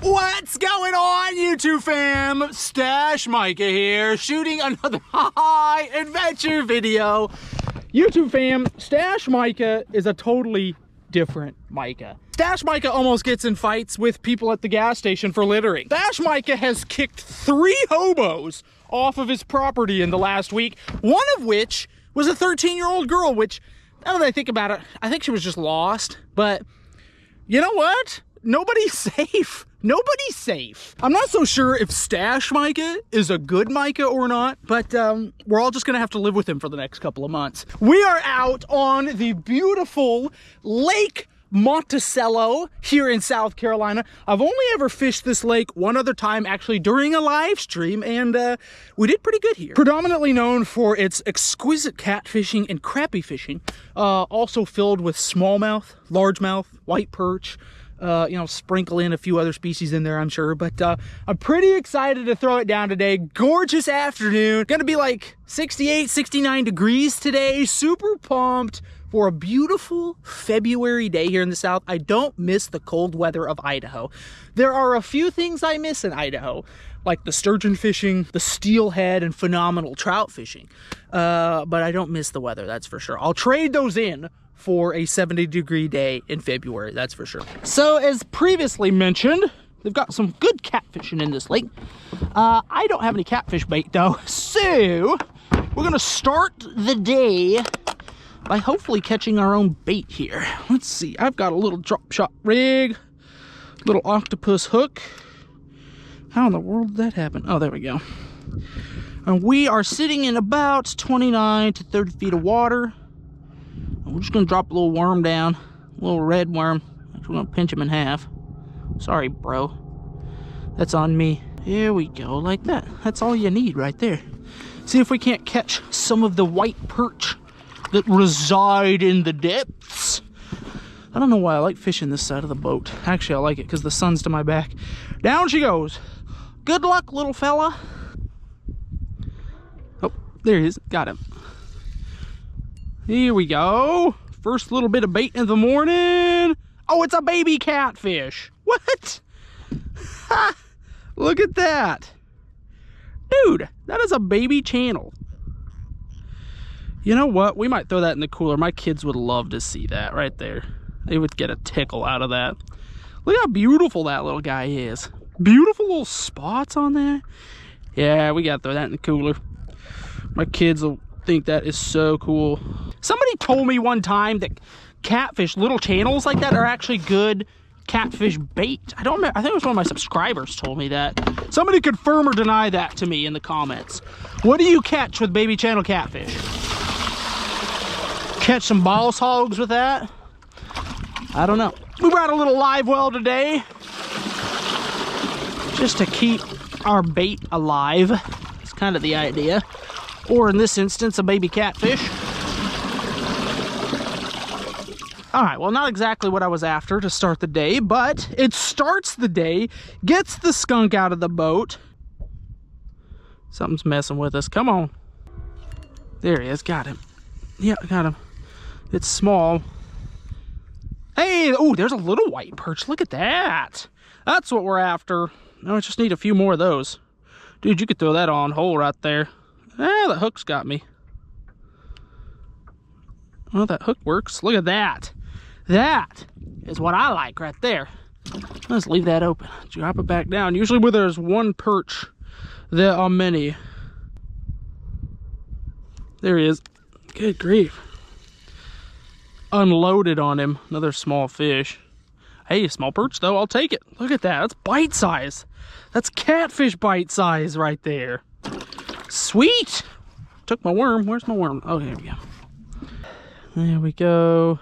What's going on, YouTube fam? Stash Micah here, shooting another high adventure video. YouTube fam, Stash Micah is a totally different Micah. Stash Micah almost gets in fights with people at the gas station for littering. Stash Micah has kicked 3 hobos off of his property in the last week, one of which was a 13-year-old girl, which, now that I think about it, I think she was just lost. But you know what? Nobody's safe. Nobody's safe. I'm not so sure if Stash Micah is a good Micah or not, but we're all just gonna have to live with him for the next couple of months. We are out on the beautiful Lake Monticello here in South Carolina. I've only ever fished this lake one other time, actually during a live stream, and we did pretty good here. Predominantly known for its exquisite catfishing and crappie fishing, also filled with smallmouth, largemouth, white perch, you know, sprinkle in a few other species in there, I'm sure, but I'm pretty excited to throw it down today. Gorgeous afternoon, gonna be like 68, 69 degrees today. Super pumped for a beautiful February day here in the South. I don't miss the cold weather of Idaho. There are a few things I miss in Idaho, like the sturgeon fishing, the steelhead, and phenomenal trout fishing, but I don't miss the weather, that's for sure. I'll trade those in for a 70-degree day in February, that's for sure. So as previously mentioned, they've got some good catfishing in this lake. I don't have any catfish bait though, so we're gonna start the day by hopefully catching our own bait here. Let's see, I've got a little drop shot rig, little octopus hook. How in the world did that happen? Oh, there we go. And we are sitting in about 29 to 30 feet of water. We're just gonna drop a little worm down, a little red worm. We're gonna pinch him in half. Sorry, bro. That's on me. Here we go, like that. That's all you need right there. See if we can't catch some of the white perch that reside in the depths. I don't know why I like fishing this side of the boat. Actually, I like it because the sun's to my back. Down she goes. Good luck, little fella. Oh, there he is. Got him. Here we go. First little bit of bait in the morning. Oh, it's a baby catfish. What? Ha! Look at that. Dude, that is a baby channel. You know what? We might throw that in the cooler. My kids would love to see that right there. They would get a tickle out of that. Look how beautiful that little guy is. Beautiful little spots on there. Yeah, we gotta throw that in the cooler. My kids will think that is so cool. Somebody told me one time that catfish, little channels like that, are actually good catfish bait. I don't remember. I think it was one of my subscribers told me that. Somebody confirm or deny that to me in the comments. What do you catch with baby channel catfish? Catch some boss hogs with that? I don't know. We brought a little live well today just to keep our bait alive. It's kind of the idea. Or in this instance, a baby catfish. All right, well, not exactly what I was after to start the day, but it starts the day, gets the skunk out of the boat. Something's messing with us. Come on. There he is. Got him. Yeah, got him. It's small. Hey, oh, there's a little white perch. Look at that. That's what we're after. Now I just need a few more of those. Dude, you could throw that on hole right there. Ah, the hook's got me. Well, that hook works. Look at that. That is what I like right there. Let's leave that open. Drop it back down. Usually where there's one perch, there are many. There he is. Good grief. Unloaded on him. Another small fish. Hey, small perch though, I'll take it. Look at that. That's bite size. That's catfish bite size right there. Sweet. Took my worm. Where's my worm? Oh, here we go. There we go.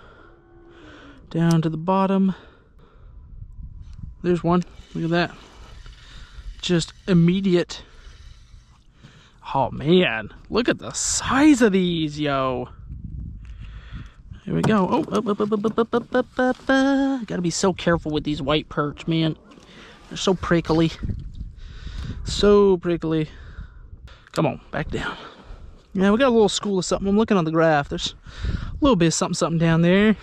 Down to the bottom. There's one. Look at that. Just immediate. Oh man, look at the size of these, yo. Here we go. Oh, gotta be so careful with these white perch, man. They're so prickly. So prickly. Come on, back down. Yeah, we got a little school of something. I'm looking on the graph. There's a little bit of something down there.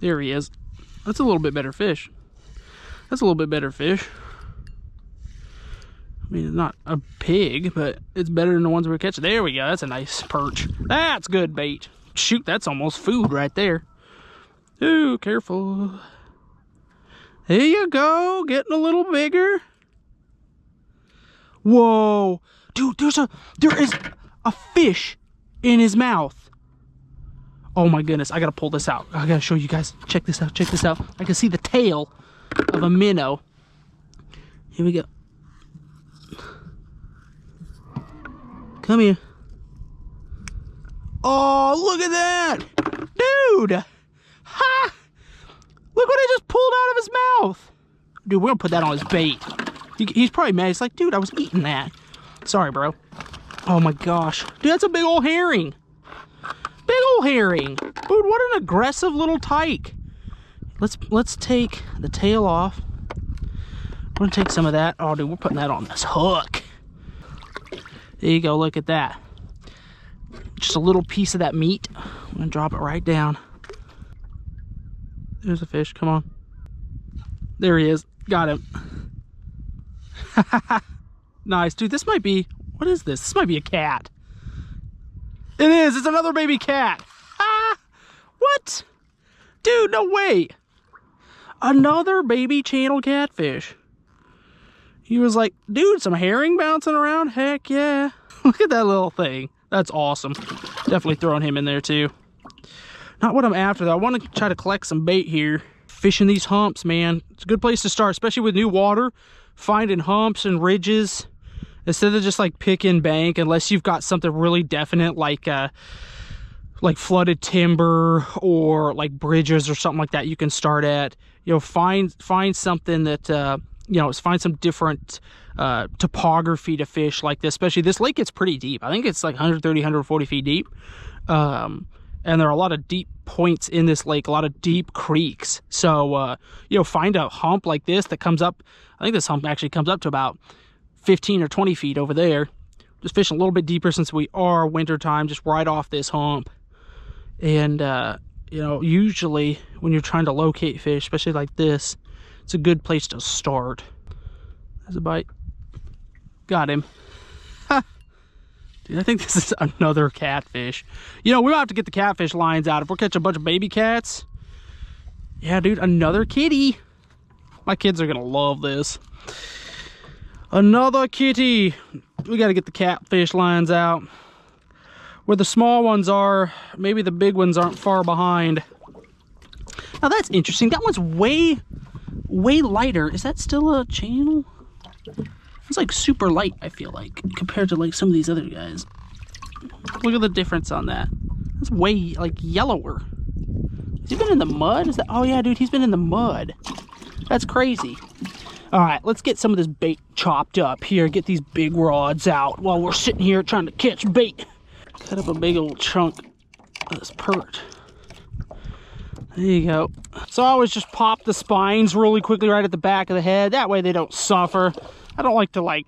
There he is. That's a little bit better fish. That's a little bit better fish. I mean, it's not a pig, but it's better than the ones we're catching. There we go. That's a nice perch. That's good bait. Shoot, that's almost food right there. Ooh, careful. There you go. Getting a little bigger. Whoa. Dude, there is a fish in his mouth. Oh my goodness. I gotta pull this out. I gotta show you guys. Check this out. Check this out. I can see the tail of a minnow. Here we go. Come here. Oh, look at that. Dude. Ha! Look what I just pulled out of his mouth. Dude, we're gonna put that on his bait. He's probably mad. He's like, dude, I was eating that. Sorry, bro. Oh my gosh. Dude, that's a big old herring. Big old herring. Dude, what an aggressive little tyke. Let's take the tail off. We're gonna take some of that. Oh, dude, we're putting that on this hook. There you go, look at that. Just a little piece of that meat. I'm gonna drop it right down. There's a fish, come on. There he is, got him. Nice, dude, this might be, what is this? This might be a cat. It is, it's another baby cat. Ah, what? Dude, no way. Another baby channel catfish. He was like, dude, some herring bouncing around? Heck yeah. Look at that little thing. That's awesome. Definitely throwing him in there too. Not what I'm after though. I want to try to collect some bait here. Fishing these humps, man. It's a good place to start, especially with new water. Finding humps and ridges instead of just like picking bank, unless you've got something really definite like flooded timber or like bridges or something like that you can start at. You know, find something that you know, find some different topography to fish like this. Especially this lake gets pretty deep. I think it's like 130, 140 feet deep. And there are a lot of deep points in this lake, a lot of deep creeks. So, you know, find a hump like this that comes up. I think this hump actually comes up to about 15 or 20 feet over there. Just fishing a little bit deeper since we are wintertime, just right off this hump. And, you know, usually when you're trying to locate fish, especially like this, it's a good place to start. There's a bite. Got him. Ha! Dude, I think this is another catfish. You know, we'll have to get the catfish lines out if we're catching a bunch of baby cats. Yeah, dude, another kitty. My kids are gonna love this. Another kitty. We gotta get the catfish lines out. Where the small ones are, maybe the big ones aren't far behind. Now that's interesting. That one's way lighter. Is that still a channel? It's like super light, I feel like, compared to like some of these other guys. Look at the difference on that. That's way like yellower. Has he been in the mud? Is that? Oh yeah, dude, he's been in the mud. That's crazy. All right, let's get some of this bait chopped up here. Get these big rods out while we're sitting here trying to catch bait. Cut up a big old chunk of this perch. There you go. So I always just pop the spines really quickly right at the back of the head. That way they don't suffer. I don't like to like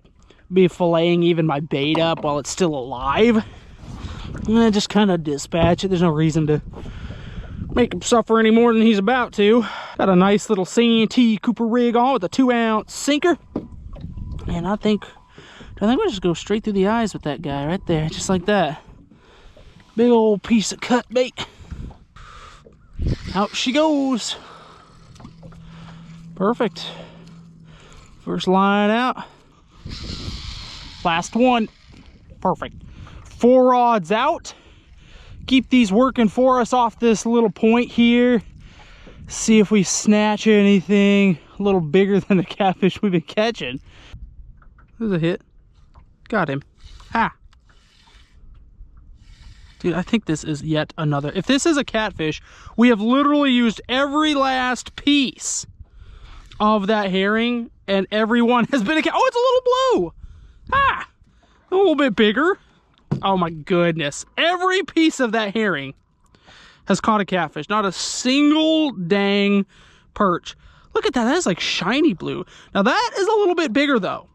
be filleting even my bait up while it's still alive. And I just kind of dispatch it. There's no reason to make him suffer any more than he's about to. Got a nice little Santee Cooper rig on with a 2-ounce sinker. And I think we'll just go straight through the eyes with that guy right there, just like that. Big old piece of cut bait. Out she goes. Perfect. First line out. Last one. Perfect. 4 rods out. Keep these working for us off this little point here. See if we snatch anything a little bigger than the catfish we've been catching. There's a hit. Got him. Ha! Dude, I think this is yet another. If this is a catfish, we have literally used every last piece of that herring, and everyone has been a cat. Oh, it's a little blue. Ah, a little bit bigger. Oh my goodness. Every piece of that herring has caught a catfish. Not a single dang perch. Look at that. That is like shiny blue. Now that is a little bit bigger though.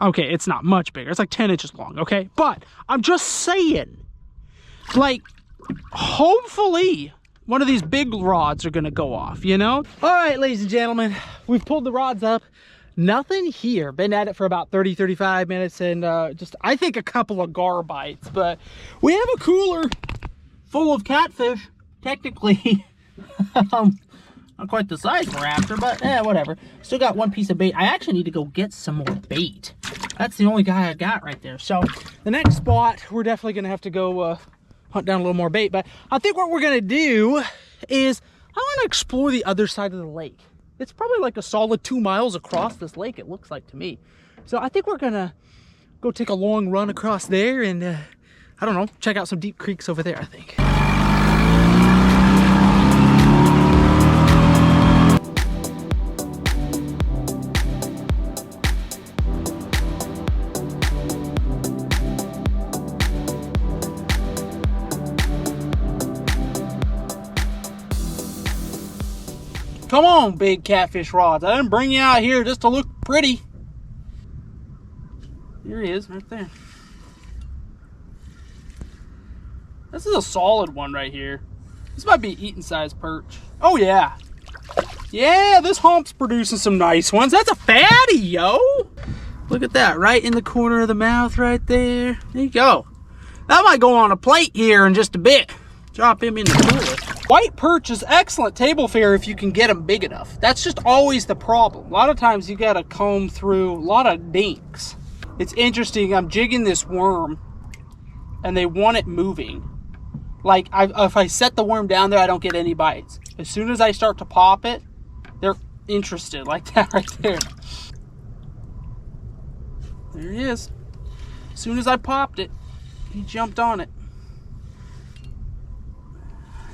Okay, it's not much bigger. It's like 10 inches long, okay? But I'm just saying, like, hopefully one of these big rods are gonna go off, you know? All right, ladies and gentlemen, we've pulled the rods up. Nothing here. Been at it for about 30, 35 minutes and just, I think, a couple of gar bites. But we have a cooler full of catfish, technically. Not quite the size we're after, but whatever. Still got one piece of bait. I actually need to go get some more bait. That's the only guy I got right there. So the next spot, we're definitely gonna have to go hunt down a little more bait. But I think what we're gonna do is I want to explore the other side of the lake. It's probably like a solid 2 miles across this lake, it looks like to me. So I think we're gonna go take a long run across there and I don't know, check out some deep creeks over there, I think. Come on, big catfish rods. I didn't bring you out here just to look pretty. Here he is, right there. This is a solid one right here. This might be eating size perch. Oh yeah. Yeah, this hump's producing some nice ones. That's a fatty, yo. Look at that, right in the corner of the mouth right there. There you go. That might go on a plate here in just a bit. Drop him in the cooler. White perch is excellent table fare if you can get them big enough. That's just always the problem. A lot of times you gotta comb through a lot of dinks. It's interesting, I'm jigging this worm and they want it moving. Like, if I set the worm down there, I don't get any bites. As soon as I start to pop it, they're interested, like that right there. There he is. As soon as I popped it, he jumped on it.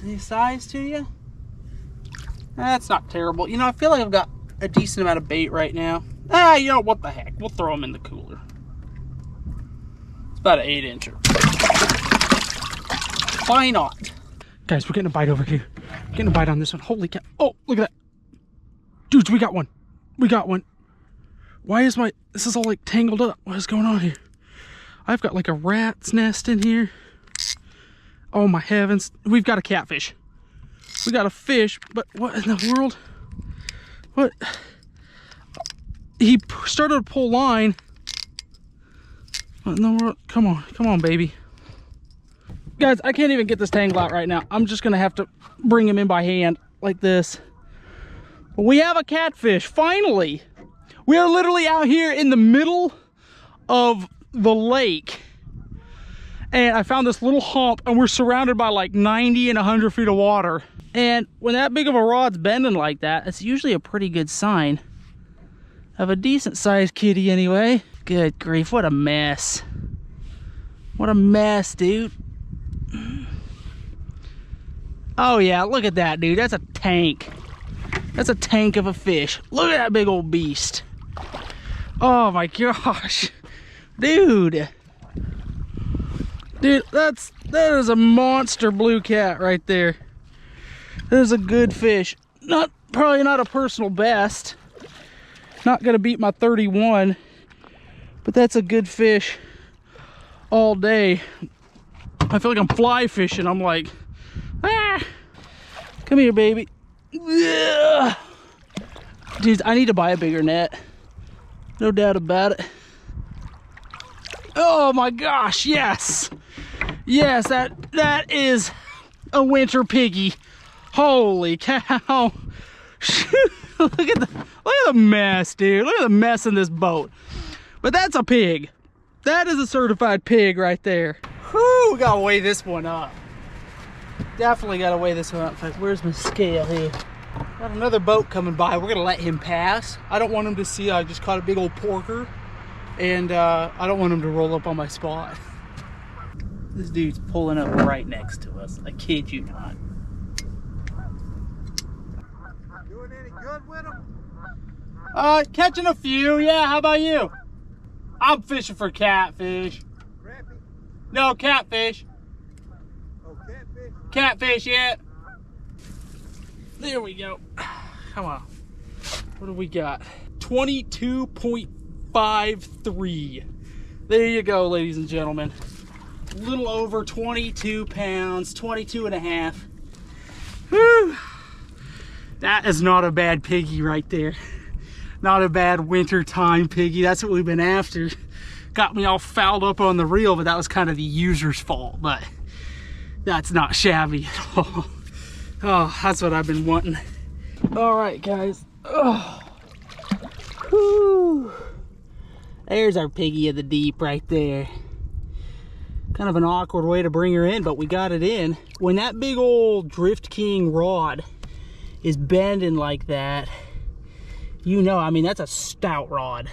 Any size to you? That's not terrible. You know, I feel like I've got a decent amount of bait right now. You know, what the heck? We'll throw them in the cooler. It's about an 8-incher. Why not? Guys, we're getting a bite over here. Getting a bite on this one. Holy cow. Oh, look at that. Dudes, we got one. We got one. Why is this is all like tangled up? What is going on here? I've got like a rat's nest in here. Oh my heavens. We've got a catfish. We got a fish, but what in the world? What? He started to pull line. What in the world? Come on, baby. Guys, I can't even get this tangle out right now. I'm just gonna have to bring him in by hand like this. But we have a catfish, finally. We are literally out here in the middle of the lake. And I found this little hump and we're surrounded by like 90 and 100 feet of water. And when that big of a rod's bending like that, it's usually a pretty good sign of a decent sized kitty anyway. Good grief, what a mess. What a mess, dude. Oh yeah, look at that, dude. That's a tank. That's a tank of a fish. Look at that big old beast. Oh my gosh. Dude. Dude, that is a monster blue cat right there. That is a good fish. Probably not a personal best. Not gonna beat my 31, but that's a good fish all day. I feel like I'm fly fishing. I'm like, ah, come here, baby. Ugh. Dude, I need to buy a bigger net. No doubt about it. Oh my gosh, yes. Yes, that is a winter piggy. Holy cow. Look at the mess, dude. Look at the mess in this boat. But that's a pig. That is a certified pig right there. Whew, we gotta weigh this one up. Definitely gotta weigh this one up. In fact, where's my scale here? Got another boat coming by. We're gonna let him pass. I don't want him to see I just caught a big old porker. And I don't want him to roll up on my spot. This dude's pulling up right next to us. I kid you not. Doing any good with them? Catching a few. Yeah, how about you? I'm fishing for catfish. Crappie? No, catfish. Oh, catfish? Catfish, yeah. There we go. Come on. What do we got? 22.53. There you go, ladies and gentlemen. A little over 22 pounds, 22 and a half. Whew. That is not a bad piggy right there. Not a bad wintertime piggy. That's what we've been after. Got me all fouled up on the reel, but that was kind of the user's fault. But that's not shabby at all. Oh, that's what I've been wanting. All right, guys. Oh. Whew. There's our piggy of the deep right there. Kind of an awkward way to bring her in, but we got it in. When that big old Drift King rod is bending like that, you know, I mean, that's a stout rod.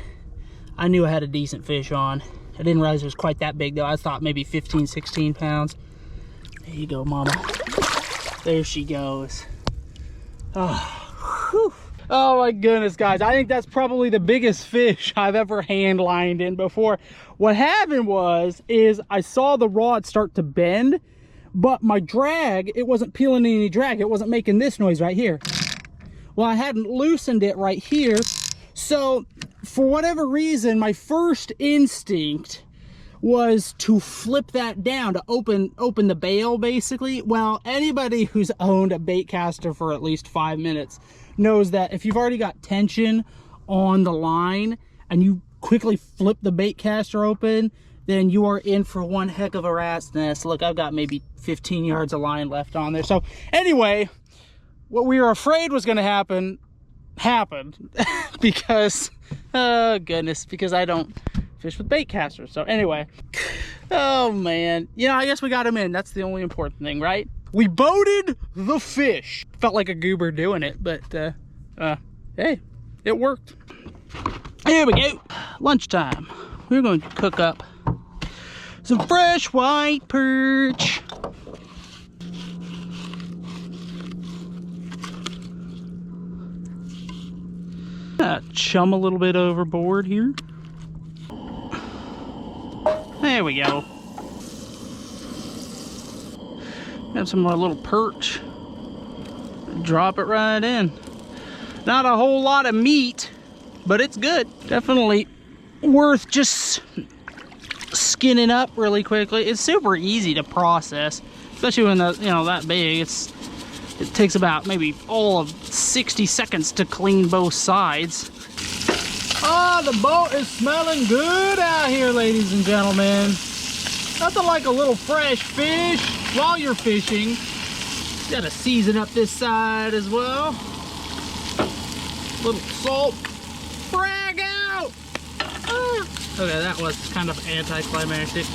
I knew I had a decent fish on. I didn't realize it was quite that big though. I thought maybe 15, 16 pounds. There you go, mama. There she goes. Oh, whew. Oh my goodness, guys. I think that's probably the biggest fish I've ever hand lined in before. What happened is I saw the rod start to bend, but my drag, it wasn't peeling any drag. It wasn't making this noise right here. Well, I hadn't loosened it right here. So for whatever reason, my first instinct was to flip that down, to open the bail, basically. Well, anybody who's owned a bait caster for at least 5 minutes knows that if you've already got tension on the line and you quickly flip the bait caster open, then you are in for one heck of a rat's nest. Look, I've got maybe 15 yards of line left on there. So anyway, what we were afraid was going to happen happened because, oh goodness, because I don't fish with bait casters. So anyway, oh man, you know, I guess we got him in. That's the only important thing, right? We boated the fish. Felt like a goober doing it, but hey, it worked. Here we go. Lunchtime. We're going to cook up some fresh white perch. Chum a little bit overboard here. There we go. Have some more little perch. Drop it right in. Not a whole lot of meat, but it's good. Definitely worth just skinning up really quickly. It's super easy to process, especially when the, you know, that big. It takes about maybe all of 60 seconds to clean both sides. Oh, the boat is smelling good out here, ladies and gentlemen. Nothing like a little fresh fish while you're fishing. Gotta season up this side as well. Little salt. Frag out! Ah. Okay, that was kind of anticlimactic.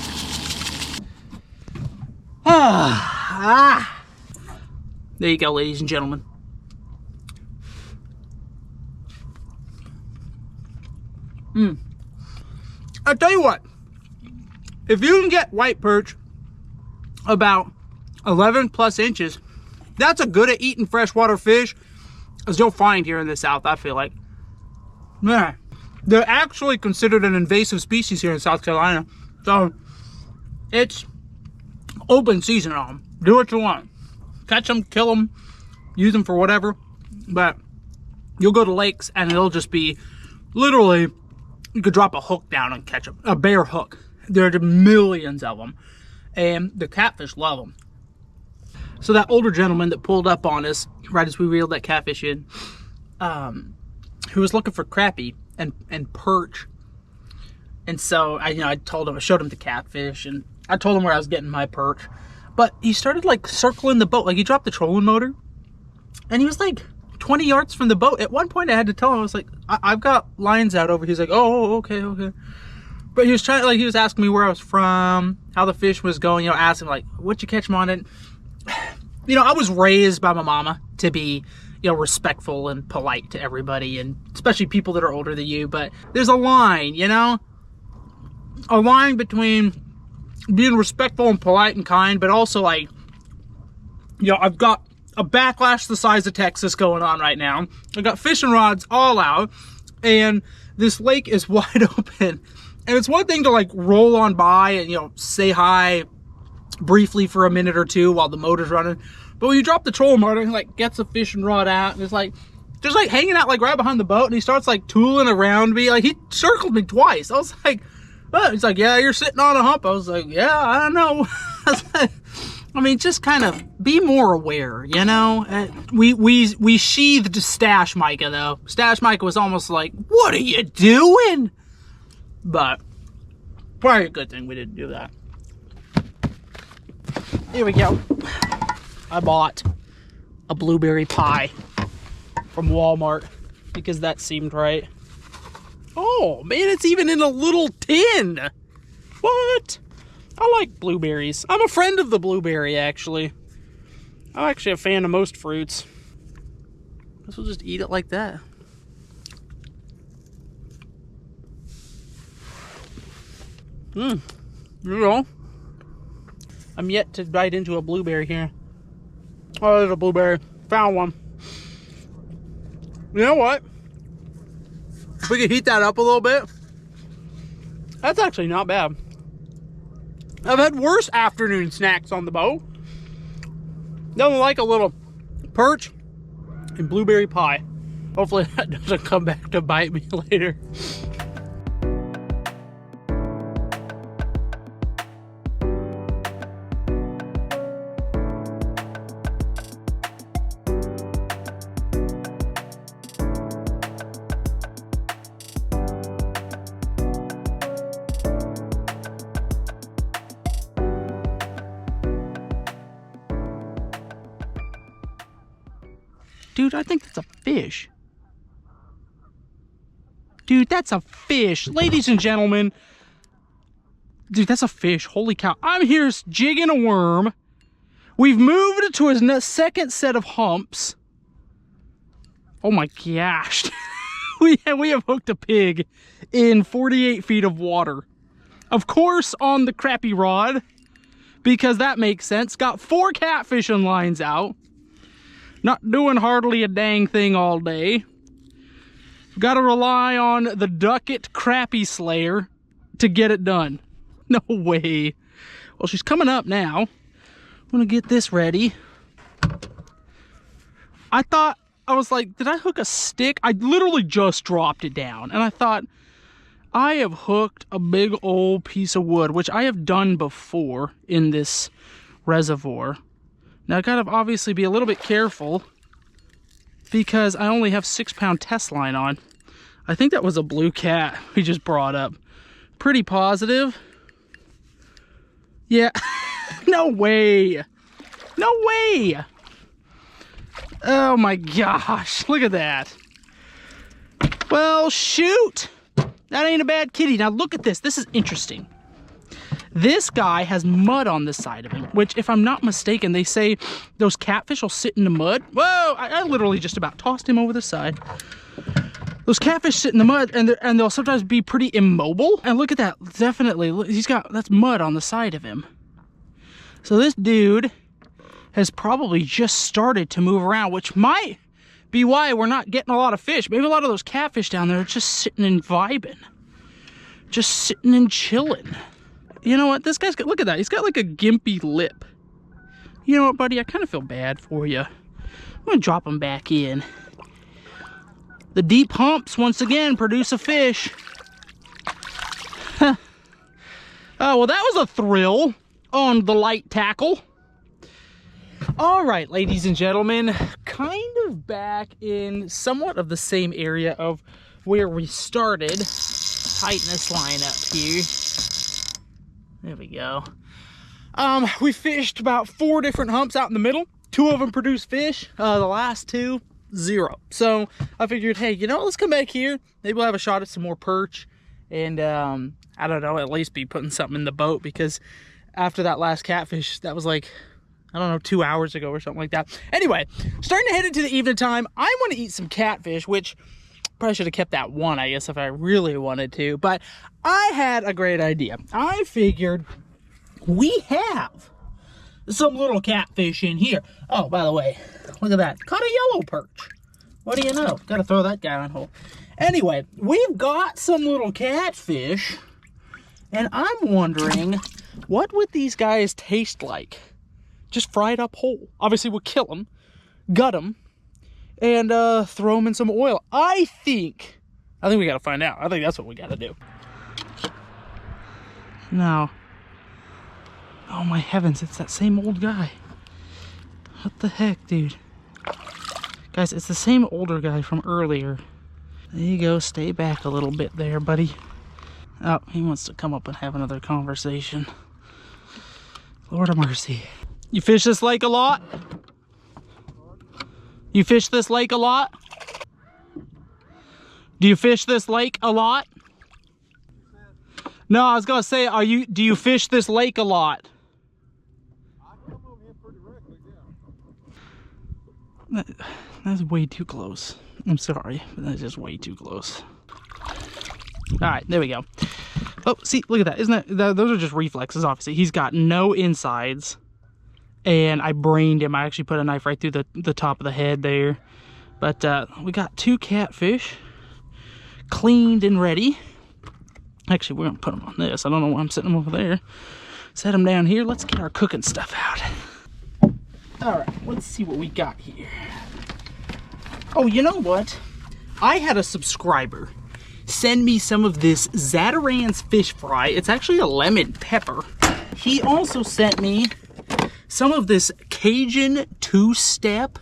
There you go, ladies and gentlemen. I'll tell you what, if you can get white perch about 11 plus inches, that's as good at eating freshwater fish as you'll find here in the South, I feel like. Yeah, they're actually considered an invasive species here in South Carolina, so it's open season on them. Do what you want. Catch them, kill them, use them for whatever, but you'll go to lakes and it'll just be literally, you could drop a hook down and catch them, a bare hook. There are millions of them, and the catfish love them. So that older gentleman that pulled up on us right as we reeled that catfish in, who was looking for crappie and perch, and so I told him, I showed him the catfish, and I told him where I was getting my perch, but he started like circling the boat, like he dropped the trolling motor, and he was like 20 yards from the boat. At one point I had to tell him, I was like, I've got lines out over. He's like, oh, okay. But he was trying, like, he was asking me where I was from, how the fish was going, asking like, what'd you catch him on it? I was raised by my mama to be, respectful and polite to everybody, and especially people that are older than you. But there's a line, a line between being respectful and polite and kind, but also like, I've got a backlash the size of Texas going on right now. I've got fishing rods all out, and this lake is wide open. And it's one thing to like roll on by and, say hi briefly for a minute or two while the motor's running. But when you drop the trolling motor, he like gets a fishing rod out and it's like, just like hanging out like right behind the boat, and he starts like tooling around me. Like he circled me twice. I was like, what? He's like, yeah, you're sitting on a hump. I was like, yeah, I don't know. I mean, just kind of be more aware, you know? We sheathed Stash Micah, though. Stash Micah was almost like, what are you doing? But probably a good thing we didn't do that. Here we go. I bought a blueberry pie from Walmart because that seemed right. Oh, man, it's even in a little tin. What? I like blueberries. I'm a friend of the blueberry, actually. I'm actually a fan of most fruits. Guess we'll just eat it like that. You know, I'm yet to bite into a blueberry here. Oh, there's a blueberry. Found one. You know what? If we could heat that up a little bit, that's actually not bad. I've had worse afternoon snacks on the boat. Nothing like a little perch and blueberry pie. Hopefully that doesn't come back to bite me later. Dude, I think that's a fish. Dude, that's a fish. Ladies and gentlemen. Dude, that's a fish. Holy cow. I'm here jigging a worm. We've moved to a second set of humps. Oh my gosh. we have hooked a pig in 48 feet of water. Of course, on the crappy rod. Because that makes sense. Got 4 catfishing lines out. Not doing hardly a dang thing all day. Got to rely on the Ducket Crappie Slayer to get it done. No way. Well, she's coming up now. I'm gonna get this ready. I was like, did I hook a stick? I literally just dropped it down. And I thought, I have hooked a big old piece of wood, which I have done before in this reservoir. Now, I gotta obviously be a little bit careful because I only have 6-pound test line on. I think that was a blue cat we just brought up. Pretty positive. Yeah, no way. No way. Oh my gosh, look at that. Well, shoot. That ain't a bad kitty. Now look at this. This is interesting. This guy has mud on the side of him, which, if I'm not mistaken, they say those catfish will sit in the mud. Whoa, I literally just about tossed him over the side. Those catfish sit in the mud, and they'll sometimes be pretty immobile. And look at that, definitely, that's mud on the side of him. So this dude has probably just started to move around, which might be why we're not getting a lot of fish. Maybe a lot of those catfish down there are just sitting and vibing. Just sitting and chilling. You know what? This guy's got, look at that. He's got like a gimpy lip. You know what, buddy? I kind of feel bad for you. I'm going to drop him back in. The deep humps, once again, produce a fish. Oh, well, that was a thrill on the light tackle. All right, ladies and gentlemen, kind of back in somewhat of the same area of where we started. Tighten this line up here. There we go. We fished about 4 different humps out in the middle. 2 of them produced fish. The last 2, 0. So I figured, hey, you know what? Let's come back here. Maybe we'll have a shot at some more perch. And I don't know, at least be putting something in the boat, because after that last catfish, that was like, I don't know, 2 hours ago or something like that. Anyway, starting to head into the evening time. I want to eat some catfish, which probably should have kept that one, I guess, if I really wanted to. But I had a great idea. I figured we have some little catfish in here. Oh, by the way, look at that. Caught a yellow perch. What do you know? Got to throw that guy on hold. Anyway, we've got some little catfish, and I'm wondering, what would these guys taste like? Just fried up whole. Obviously, we'll kill them, gut them, and throw them in some oil. I think we got to find out. I think that's what we got to do. Now, Oh my heavens, it's that same old guy. What the heck, dude? Guys, it's the same older guy from earlier. There you go, stay back a little bit there, buddy. Oh, he wants to come up and have another conversation. Lord of mercy. You fish this lake a lot? You fish this lake a lot? Do you fish this lake a lot? No, I was gonna say, do you fish this lake a lot? That's way too close. I'm sorry, but that's just way too close. All right, there we go. Oh, see, look at that. Isn't that, those are just reflexes, obviously. He's got no insides, and I brained him. I actually put a knife right through the top of the head there. But we got 2 catfish cleaned and ready. Actually, we're gonna put them on this. I don't know why I'm setting them over there. Set them down here. Let's get our cooking stuff out. All right, let's see what we got here. Oh, you know what? I had a subscriber send me some of this Zatarain's fish fry. It's actually a lemon pepper. He also sent me some of this Cajun two-step.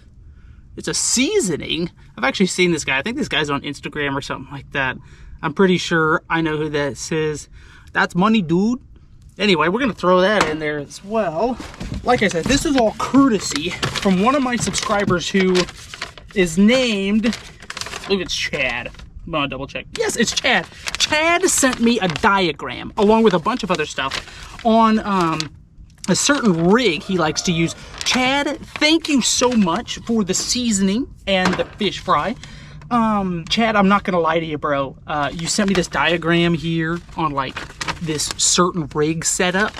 It's a seasoning. I've actually seen this guy. I think this guy's on Instagram or something like that. I'm pretty sure I know who that is. That's money, dude. Anyway, we're gonna throw that in there as well. Like I said, this is all courtesy from one of my subscribers who is named, look, it's Chad. I'm gonna double check. Yes, it's Chad. Chad sent me a diagram along with a bunch of other stuff on a certain rig he likes to use. Chad, thank you so much for the seasoning and the fish fry. Chad, I'm not gonna lie to you, bro. You sent me this diagram here on like this certain rig setup,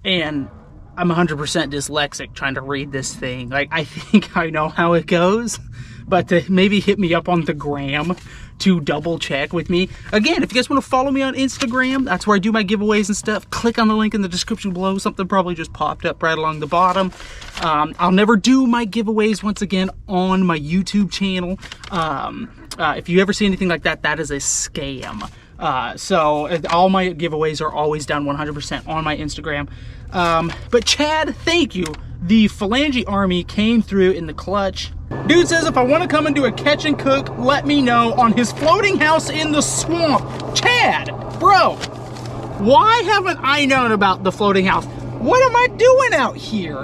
and I'm 100% dyslexic trying to read this thing. Like, I think I know how it goes, but to maybe hit me up on the gram to double check with me. Again, if you guys want to follow me on Instagram, that's where I do my giveaways and stuff. Click on the link in the description below. Something probably just popped up right along the bottom. I'll never do my giveaways once again on my YouTube channel. If you ever see anything like that, that is a scam. So all my giveaways are always done 100% on my Instagram. But Chad, thank you. The Phalange Army came through in the clutch. Dude says if I want to come and do a catch and cook, let me know on his floating house in the swamp. Chad, bro, why haven't I known about the floating house? What am I doing out here?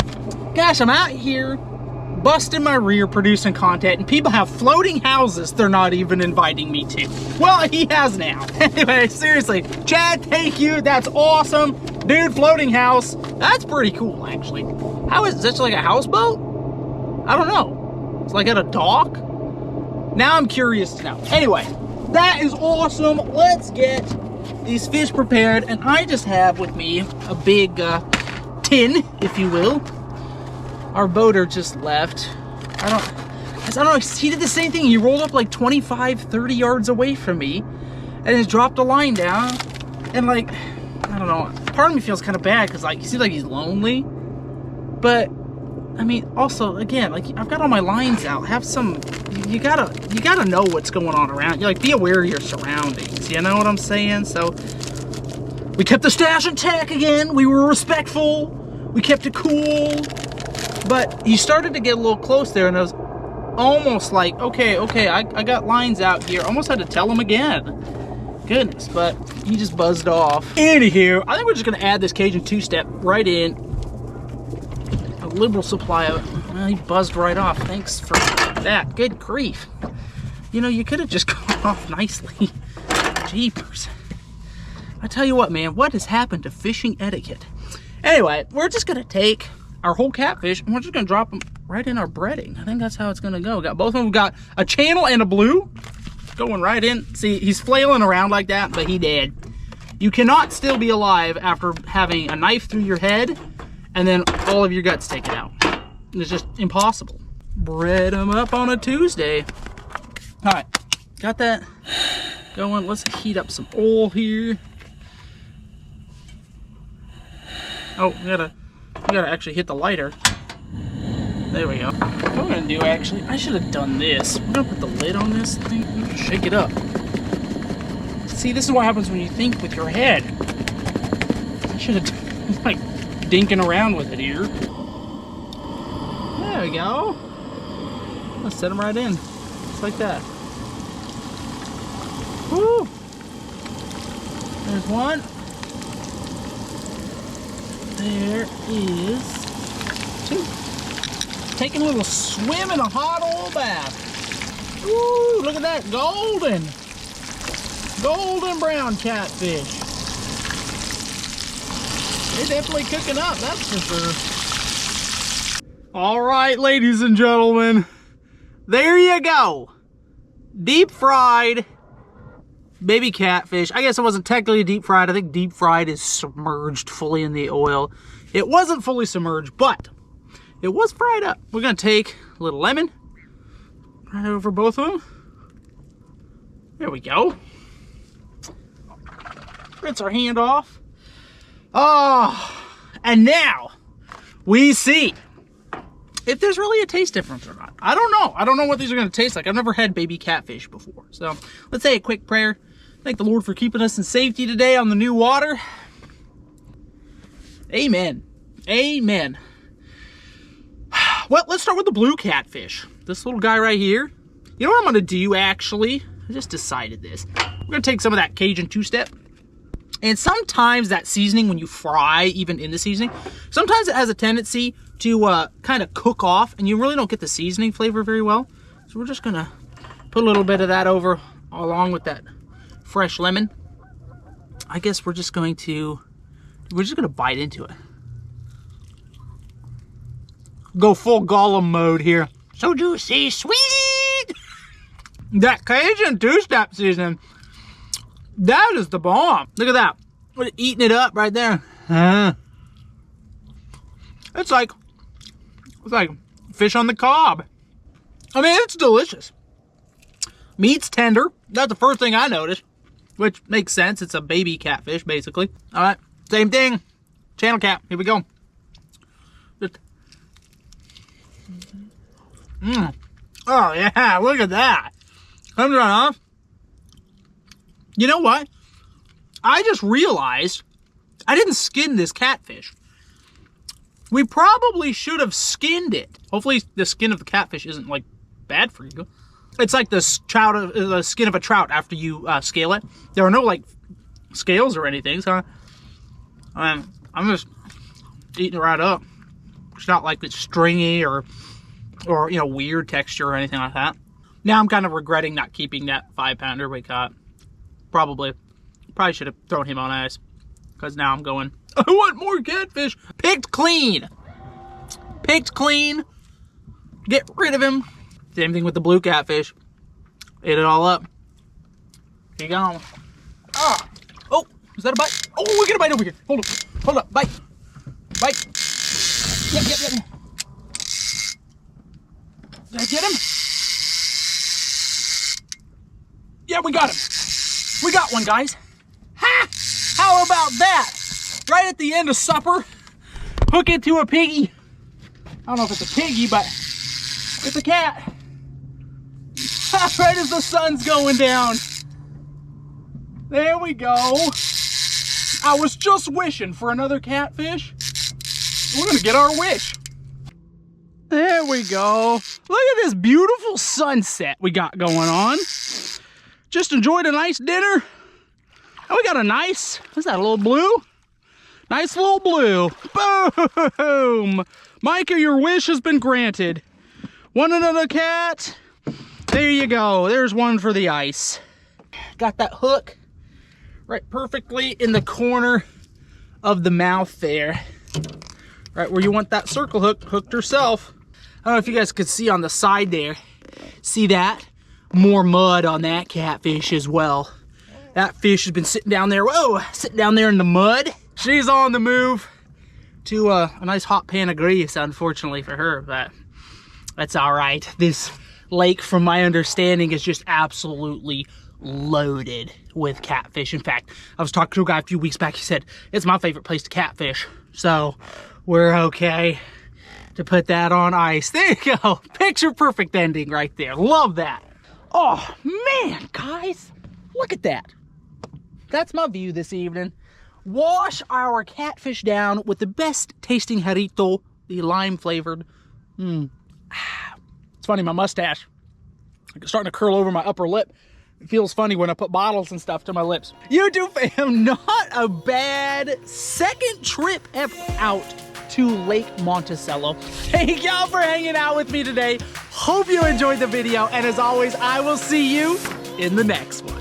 Gosh, I'm out here busting my rear producing content, and people have floating houses they're not even inviting me to. Well, he has now. Anyway, seriously, Chad, thank you. That's awesome. Dude, floating house. That's pretty cool, actually. How is this, like a houseboat? I don't know. It's like at a dock? Now I'm curious to know. Anyway, that is awesome. Let's get these fish prepared, and I just have with me a big tin, if you will. Our boater just left. I don't know, he did the same thing. He rolled up like 25, 30 yards away from me and just dropped a line down. And like, I don't know, part of me feels kind of bad because like, he seems like he's lonely. But, I mean, also, again, like, I've got all my lines out. Have some, you gotta know what's going on around you. Like, be aware of your surroundings, you know what I'm saying? So, we kept the stash intact again. We were respectful. We kept it cool. But he started to get a little close there, and I was almost like, okay, I got lines out here. Almost had to tell him again. Goodness, but he just buzzed off. Anywho, I think we're just gonna add this Cajun two-step right in. A liberal supply of it. Well, he buzzed right off. Thanks for that. Good grief. You know, you could have just gone off nicely. Jeepers. I tell you what, man, what has happened to fishing etiquette? Anyway, we're just gonna take our whole catfish, and we're just gonna drop them right in our breading. I think that's how it's gonna go. Got both of them. Got a channel and a blue going right in. See, he's flailing around like that, but he dead. You cannot still be alive after having a knife through your head and then all of your guts taken out. It's just impossible. Bread them up on a Tuesday. All right, got that going. Let's heat up some oil here. Oh, we gotta actually hit the lighter. There we go. What I'm gonna do, actually, I should have done this. We're gonna put the lid on this thing and shake it up. See, this is what happens when you think with your head. I should have, like, dinking around with it here. There we go. Let's set them right in, just like that. Woo! There's one. There is two. Taking a little swim in a hot oil bath. Ooh, look at that, golden. Golden brown catfish. They're definitely cooking up, that's for sure. All right, ladies and gentlemen, there you go. Deep fried baby catfish. I guess it wasn't technically deep fried. I think deep fried is submerged fully in the oil. It wasn't fully submerged, but it was fried up. We're gonna take a little lemon right over both of them. There we go. Rinse our hand off. Oh, and now we see if there's really a taste difference or not. I don't know. I don't know what these are going to taste like. I've never had baby catfish before. So let's say a quick prayer. Thank the Lord for keeping us in safety today on the new water. Amen. Amen. Well, let's start with the blue catfish. This little guy right here. You know what I'm going to do, actually? I just decided this. We're going to take some of that Cajun two-step. And sometimes that seasoning, when you fry, even in the seasoning, sometimes it has a tendency to kind of cook off, and you really don't get the seasoning flavor very well. So we're just going to put a little bit of that over along with that fresh lemon. I guess we're just going to bite into it. Go full Gollum mode here. So juicy, sweet! That Cajun two-step seasoning, that is the bomb. Look at that. We're eating it up right there. It's like fish on the cob. I mean, it's delicious. Meat's tender. That's the first thing I noticed, which makes sense. It's a baby catfish, basically. All right, same thing. Channel cap. Here we go. Just... Oh, yeah, look at that. Comes right off. You know what? I just realized I didn't skin this catfish. We probably should have skinned it. Hopefully the skin of the catfish isn't like bad for you. It's like the skin of a trout after you scale it. There are no like scales or anything, so I'm just eating it right up. It's not like it's stringy or you know, weird texture or anything like that. Now I'm kind of regretting not keeping that 5-pounder we caught. Probably should have thrown him on ice, because now I'm going, I want more catfish. Picked clean. Get rid of him. Same thing with the blue catfish. Ate it all up. Here you go. Oh, is that a bite? Oh, we get a bite over here. Hold up, bite. Yep. Did I get him? Yeah, we got him. We got one, guys. Ha! How about that? Right at the end of supper, hook it to a piggy. I don't know if it's a piggy, but it's a cat. Right as the sun's going down. There we go. I was just wishing for another catfish. We're gonna get our wish. There we go. Look at this beautiful sunset we got going on. Just enjoyed a nice dinner. And we got a nice, what's that, a little blue? Nice little blue. Boom! Micah, your wish has been granted. Want another cat? There you go. There's one for the ice. Got that hook right perfectly in the corner of the mouth there. Right where you want that circle hook, hooked herself. I don't know if you guys could see on the side there. See that? More mud on that catfish as well. That fish has been sitting down there. Whoa, sitting down there in the mud. She's on the move to a nice hot pan of grease, unfortunately for her, but that's all right. This lake, from my understanding, is just absolutely loaded with catfish. In fact, I was talking to a guy a few weeks back. He said, it's my favorite place to catfish. So we're okay to put that on ice. There you go. Picture perfect ending right there. Love that. Oh, man, guys. Look at that. That's my view this evening. wash our catfish down with the best tasting jarrito, the lime flavored. It's funny, my mustache, it's starting to curl over my upper lip. It feels funny when I put bottles and stuff to my lips. YouTube fam, not a bad second trip ever out to Lake Monticello. Thank y'all for hanging out with me today. Hope you enjoyed the video, and as always, I will see you in the next one.